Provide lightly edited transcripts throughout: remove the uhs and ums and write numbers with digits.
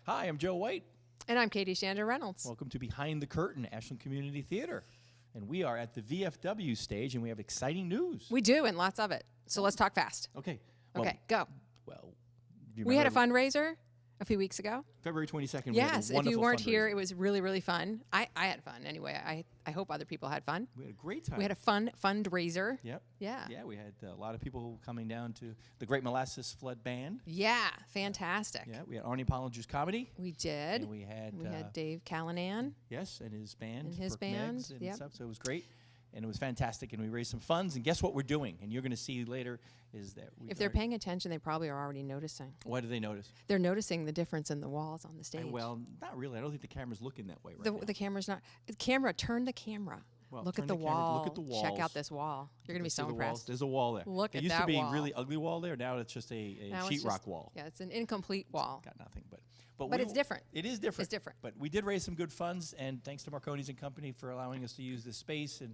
Hi, I'm Joe White. And I'm Katy Reynolds. Welcome to Behind the Curtain, Ashland Community Theater. And we are at the VFW stage, and we have exciting news. We do, and lots of it. So let's talk fast. Okay. Okay, go. Well, We had a fundraiser a few weeks ago. February 22nd. Yes, we had a if you weren't here, fundraiser. it was really, really fun. I had fun anyway. I hope other people had fun. We had a great time. We had a fun fundraiser. Yep. Yeah. Yeah, we had a lot of people coming down to the Great Molasses Flood Band. Yeah, fantastic. Yeah, we had Arnie Pollinger's comedy. We did. And we had Dave Callanan. Yes, and his band. And his Perk band, Meggs and yep. stuff, so it was great. And it was fantastic, and we raised some funds. And guess what we're doing? And you're going to see later is that If they're paying attention, they probably are already noticing. What do they notice? They're noticing the difference in the walls on the stage. Well, not really. I don't think the camera's looking that way right now. The camera's not. Turn the camera. Well, Look turn at the the camera, wall. look at the Check out walls. this wall. You're going to be See so the walls? impressed. There's a wall there. Look it at used that to be wall. a really ugly wall there. Now it's just a Now it's sheetrock just- wall. Yeah, it's an incomplete wall. Got nothing, but But it's different. It is different. It's different. But we did raise some good funds, and thanks to Marconi's and Company for allowing us to use this space. And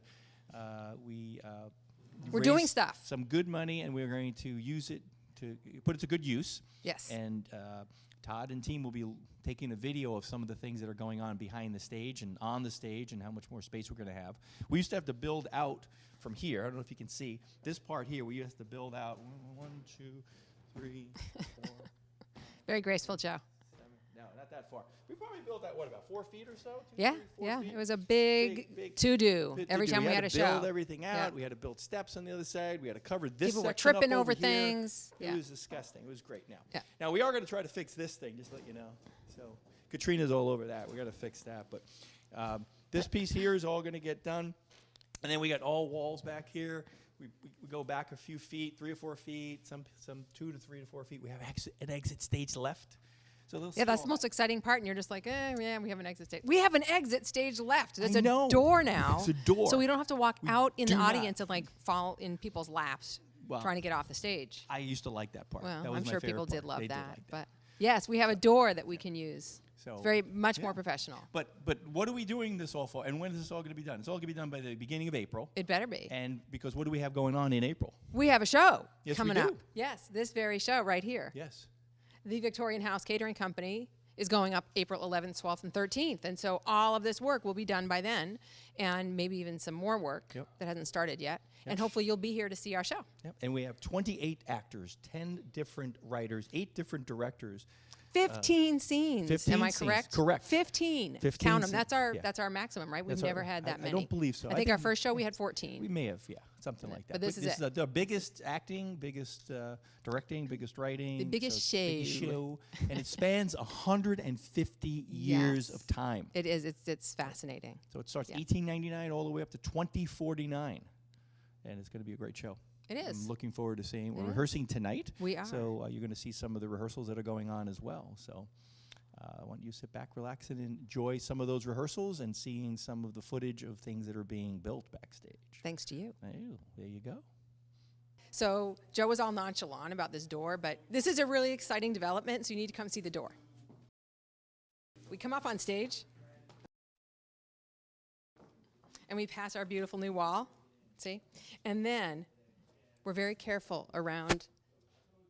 We're doing raised stuff. Some good money, and we're going to use it to put it to good use. Yes. And Todd and team will be taking a video of some of the things that are going on behind the stage and on the stage and how much more space we're going to have. We used to have to build out from here. I don't know if you can see this part here. We used to build out 1, 2, 3, 4. Very graceful, Joe. 7. No, not that far. We probably built that, what, about 4 feet or so? 2, Yeah, 3, 4 yeah. feet? It was a big to-do bit every to-do. time we had a to show. build everything out. Yeah. We had to build steps on the other side. We had to cover this People were section tripping up over here. things. It Yeah. was disgusting. It was great now. Yeah. Now, we are going to try to fix this thing, just to let you know. So Katrina's all over that. We're going to fix that. But this piece here is all going to get done. And then we got all walls back here. We go back a few feet, 3 or 4 feet, some 2 to 3 to 4 feet. We have an exit stage left. So Yeah, that's the most exciting part, and you're just like, yeah, we have an exit stage. We have an exit stage left. There's I a know. door now. It's a door. So we don't have to walk out in the do not. audience and like fall in people's laps trying to get off the stage. I used to like that part. Well, That was I'm my sure favorite people part. did love They that. Did like that. But yes, we have a door that we can use. So It's very much more professional. But what are we doing this all for? And when is this all going to be done? It's all going to be done by the beginning of April. It better be. And because what do we have going on in April? We have a show Yes, we coming do. up. Yes, this very show right here. Yes. The Victorian House Catering Company is going up April 11th, 12th, and 13th. And so all of this work will be done by then, and maybe even some more work that hasn't started yet. And hopefully you'll be here to see our show. Yep. And we have 28 actors, 10 different writers, 8 different directors. 15 scenes. 15 Am I scenes, correct? correct. 15. 15 Count them. scenes, That's our maximum, right? We've That's never our- had that I many. don't believe so. I think our first show we had 14. We may have, something like that. But this is it. The biggest acting, biggest directing, biggest writing. The biggest biggest show. show. And it spans 150 years Yes. of time. It is. It's fascinating. So it starts Yeah. 1899 all the way up to 2049. And it's going to be a great show. It is. I'm looking forward to seeing. We're It is. rehearsing tonight. We are. So you're going to see some of the rehearsals that are going on as well. So I want you to sit back, relax, and enjoy some of those rehearsals and seeing some of the footage of things that are being built backstage. Thanks to you. Oh, there you go. So Joe was all nonchalant about this door, but this is a really exciting development, so you need to come see the door. We come up on stage, and we pass our beautiful new wall, see? And then we're very careful around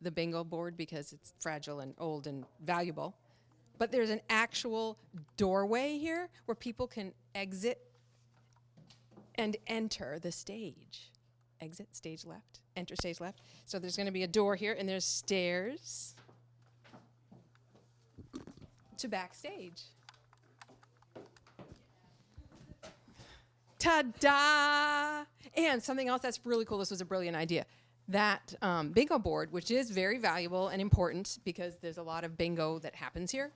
the bingo board because it's fragile and old and valuable. But there's an actual doorway here where people can exit and enter the stage. Exit, stage left, enter stage left. So there's going to be a door here, and there's stairs to backstage. Ta-da! And something else that's really cool, this was a brilliant idea. That bingo board, which is very valuable and important because there's a lot of bingo that happens here,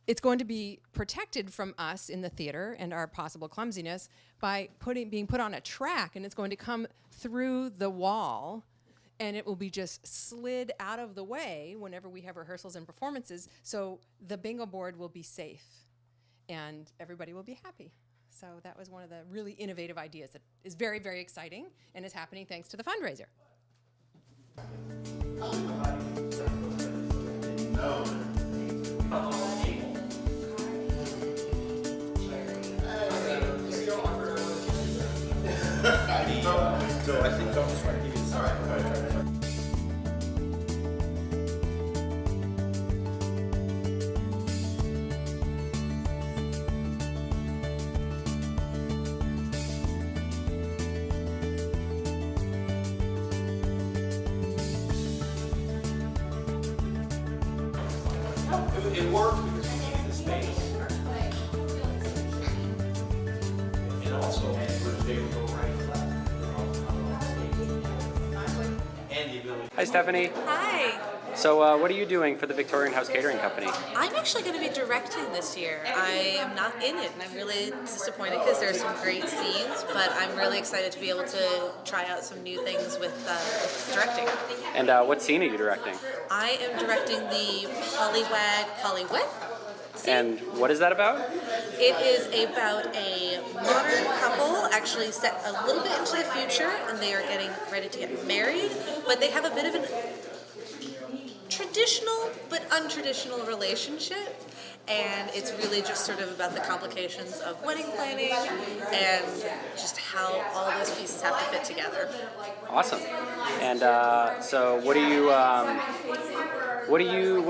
it's going to be protected from us in the theater and our possible clumsiness by being put on a track, and it's going to come through the wall, and it will be just slid out of the way whenever we have rehearsals and performances, so the bingo board will be safe, and everybody will be happy. So that was one of the really innovative ideas that is very, very exciting and is happening thanks to the fundraiser. So I think Tom was trying to give you the it worked because we needed the space. And also, they would go right and left. And the ability. Hi, Stephanie. Hi. So, what are you doing for the Victorian House Catering Company? I'm actually going to be directing this year. I am not in it, and I'm really disappointed because there's some great scenes, but I'm really excited to be able to try out some new things with directing. And what scene are you directing? I am directing the Pollywag Pollywith scene. And what is that about? It is about a modern couple actually set a little bit into the future, and they are getting ready to get married, but they have a bit of an traditional but untraditional relationship, and it's really just sort of about the complications of wedding planning and just how all those pieces have to fit together. Awesome. And so, what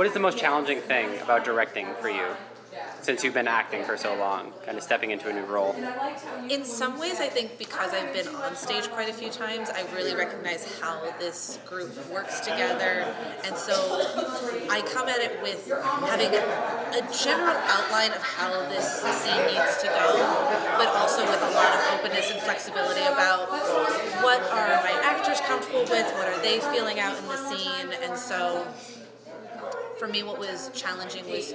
is the most challenging thing about directing for you, since you've been acting for so long, kind of stepping into a new role? In some ways, I think because I've been on stage quite a few times, I really recognize how this group works together, and so I come at it with having a general outline of how this scene needs to go, but also with a lot of openness and flexibility about what are my actors comfortable with, what are they feeling out in the scene, and so for me what was challenging was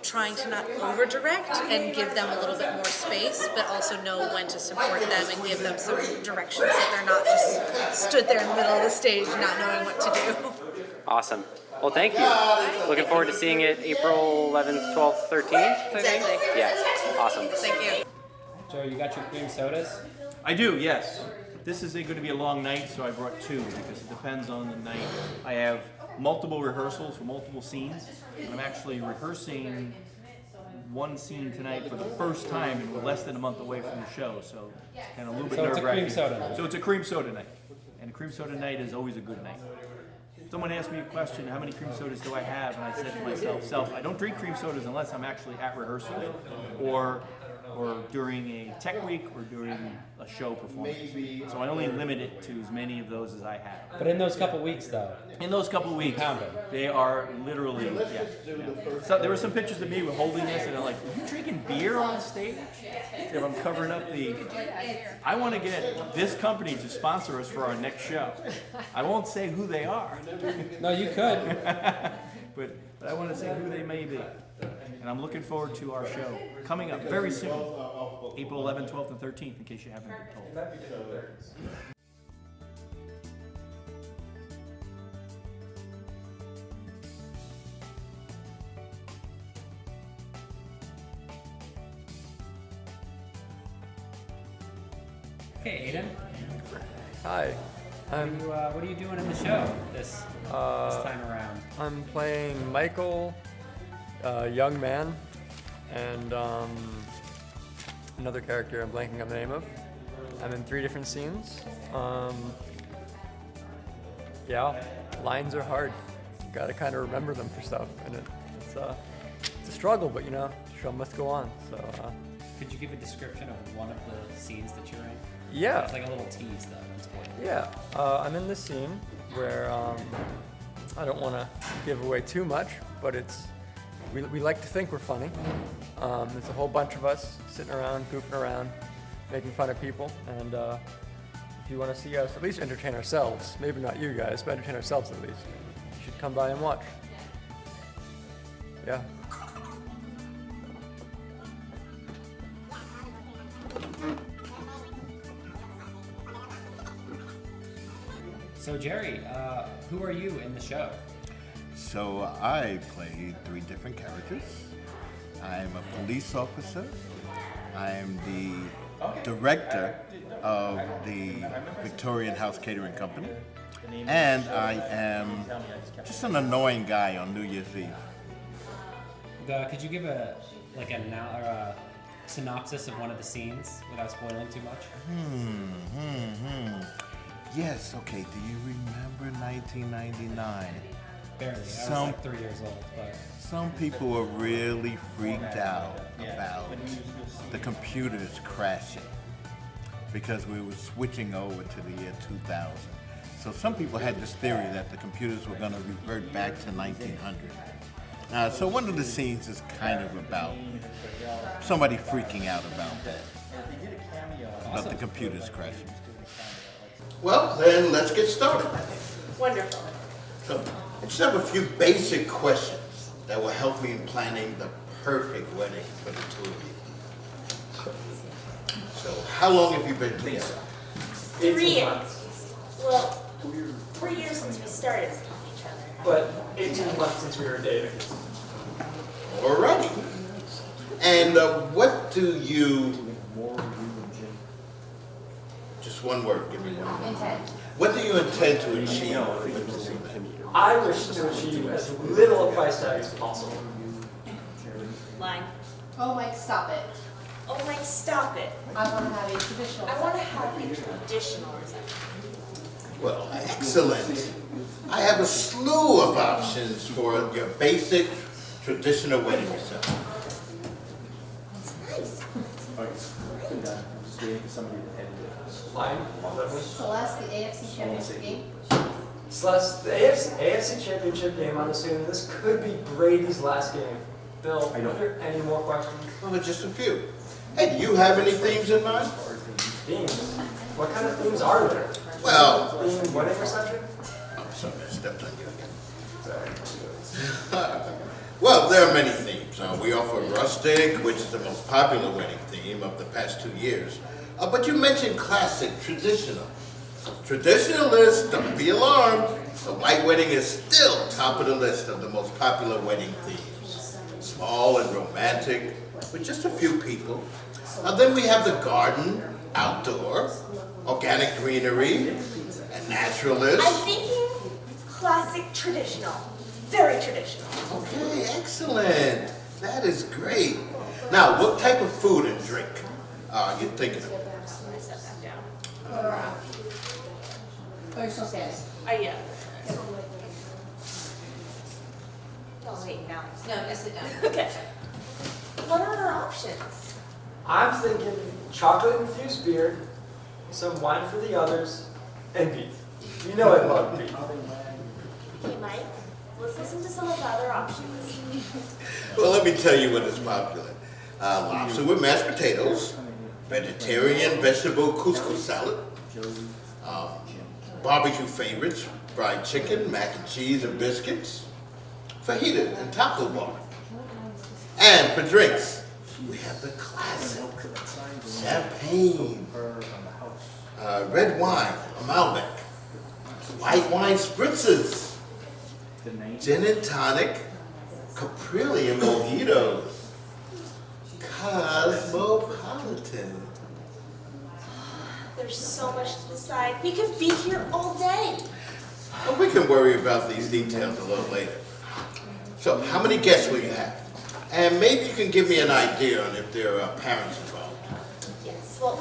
trying to not over-direct and give them a little bit more space, but also know when to support them and give them some directions so they're not just stood there in the middle of the stage not knowing what to do. Awesome. Well, thank you. Looking forward to seeing it April 11th, 12th, 13th? Exactly. Yeah. Awesome. Thank you. Joe, you got your cream sodas? I do, yes. This is going to be a long night, so I brought two because it depends on the night. I have multiple rehearsals for multiple scenes, and I'm actually rehearsing one scene tonight for the first time, and we're less than a month away from the show, so kind of a little bit nerve-wracking. It's a cream soda night. So it's a cream soda night, and a cream soda night is always a good night. Someone asked me a question, how many cream sodas do I have? And I said to myself, I don't drink cream sodas unless I'm actually at rehearsal or during a tech week or during a show performance. So I only limit it to as many of those as I have. But in those couple weeks, though, In those couple of weeks, Pound 'em. they are literally, yeah. So there were some pictures of me with holding this, and they're like, "Are you drinking beer on stage?" If I'm covering up I want to get this company to sponsor us for our next show. I won't say who they are, no, you could. but I want to say who they may be. And I'm looking forward to our show coming up very soon, April 11th, 12th, and 13th, in case you haven't been told. Okay, Aiden, Hi, what are you doing in the show this time around? I'm playing Michael, a young man, and another character I'm blanking on the name of. I'm in 3 different scenes. Yeah, lines are hard. You gotta kind of remember them for stuff, and it's a struggle, but the show must go on. So Could you give a description of one of the scenes that you're in? yeah. It's like a little tease, though. Don't spoil it. Yeah, I'm in this scene where I don't want to give away too much, but we like to think we're funny. There's a whole bunch of us sitting around, goofing around, making fun of people, and if you want to see us at least entertain ourselves, maybe not you guys, but entertain ourselves at least, you should come by and watch. Yeah. So, Jerry, who are you in the show? So I play 3 different characters. I'm a police officer. I'm the director of the Victorian House Catering Company. And I am just an annoying guy on New Year's Eve. Could you give a synopsis of one of the scenes without spoiling too much? Yes, okay, do you remember 1999? Barely. I was Some- like 3 years old, but Some people were really freaked out about the computers crashing because we were switching over to the year 2000. So some people had this theory that the computers were going to revert back to 1900. So one of the scenes is kind of about somebody freaking out about the computers crashing. Well, then let's get started. Wonderful. So I just have a few basic questions that will help me in planning the perfect wedding for the two of you. So how long have you been together? 3 years. Well, 3 years since we started seeing each other. But 18 months since we were dating. Alrighty. And what do you... Just one word, give me one word. Intent. What do you intend to achieve with this event? I wish to achieve as little a price tag as possible. Line. Oh, Mike, stop it. Oh, Mike, stop it. I want to have a traditional. I want to have a traditional reception. Well, excellent. I have a slew of options for your basic traditional wedding reception. Nice. Line. Celeste, the AFC Championship game. Celeste, the AFC Championship game, I'm assuming this could be Brady's last game. Bill, are there any more questions? Well, just a few. Hey, do you have any themes in mind? Themes? What kind of themes are there? Well, Theme wedding reception? I'm sorry, I stepped on you again. Well, there are many themes. We offer rustic, which is the most popular wedding theme of the past 2 years. But you mentioned classic, traditional. Traditionalists, don't be alarmed. The white wedding is still top of the list of the most popular wedding themes. Small and romantic, with just a few people. Then we have the garden, outdoor, organic greenery, and naturalist. I'm thinking classic traditional. Very traditional. Okay, excellent. That is great. Now, what type of food and drink are you thinking of? I set that down. Oh, you're still standing. Yeah. Oh, wait, now. No, just sit down. Okay. What are our options? I'm thinking chocolate infused beer, some wine for the others, and beef. You know I love beef. Okay, Mike, let's listen to some of the other options. Well, let me tell you what is popular. Lobster with mashed potatoes, vegetarian vegetable couscous salad, barbecue favorites, fried chicken, mac and cheese and biscuits, fajita and taco bar. And for drinks, we have the classic champagne, red wine, Malbec, white wine spritzes, gin and tonic, Caprilli and mojitos, cosmopolitan. There's so much to decide. We could be here all day. Well, we can worry about these details a little later. So, how many guests will you have? And maybe you can give me an idea on if there are parents involved. Yes, well,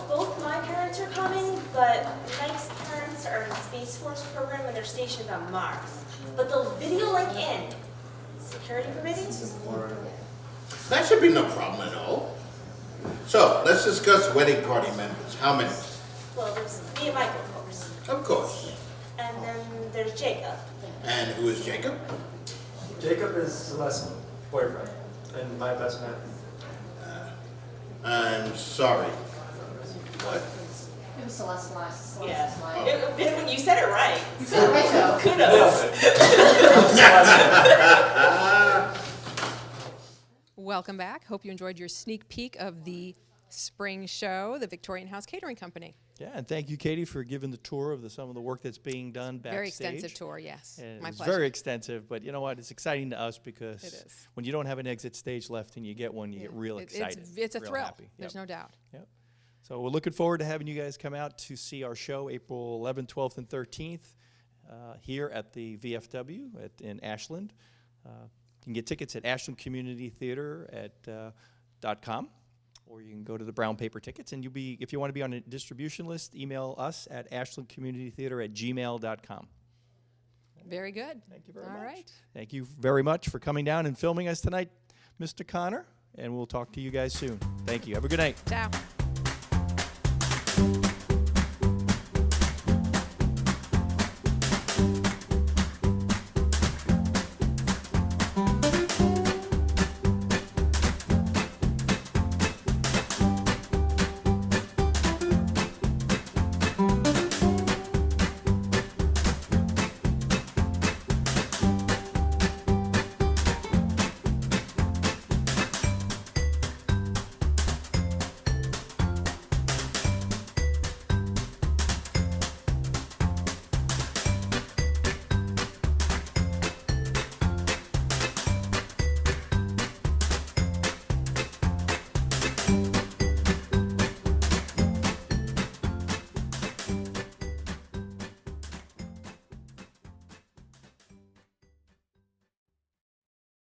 both my parents are coming, but Mike's parents are in the Space Force program and they're stationed on Mars. But they'll video link in. Security permitting? That should be no problem at all. So, let's discuss wedding party members. How many? Well, there's me and Michael, of course. Of course. And then there's Jacob. And who is Jacob? Jacob is Celeste's boyfriend and my best man. I'm sorry. What? It was Celeste last. Yeah. Celeste When you said it right. So, right, so. Kudos. Welcome back. Hope you enjoyed your sneak peek of the spring show, the Victorian House Catering Company. Yeah, and thank you, Katie, for giving the tour of some of the work that's being done backstage. Very extensive tour, yes. And My it's pleasure. very extensive, but you know what? It's exciting to us because It is. when you don't have an exit stage left and you get one, you get real excited. It's a real thrill. happy. There's Yep. no doubt. Yep. So we're looking forward to having you guys come out to see our show April 11th, 12th, and 13th here at the VFW in Ashland. You can get tickets at ashlandcommunitytheater.com, or you can go to the brown paper tickets. And if you want to be on a distribution list, email us at ashlandcommunitytheater@gmail.com. Very good. Thank you very All much. right. Thank you very much for coming down and filming us tonight, Mr. Connor. And we'll talk to you guys soon. Thank you. Have a good night. Ciao.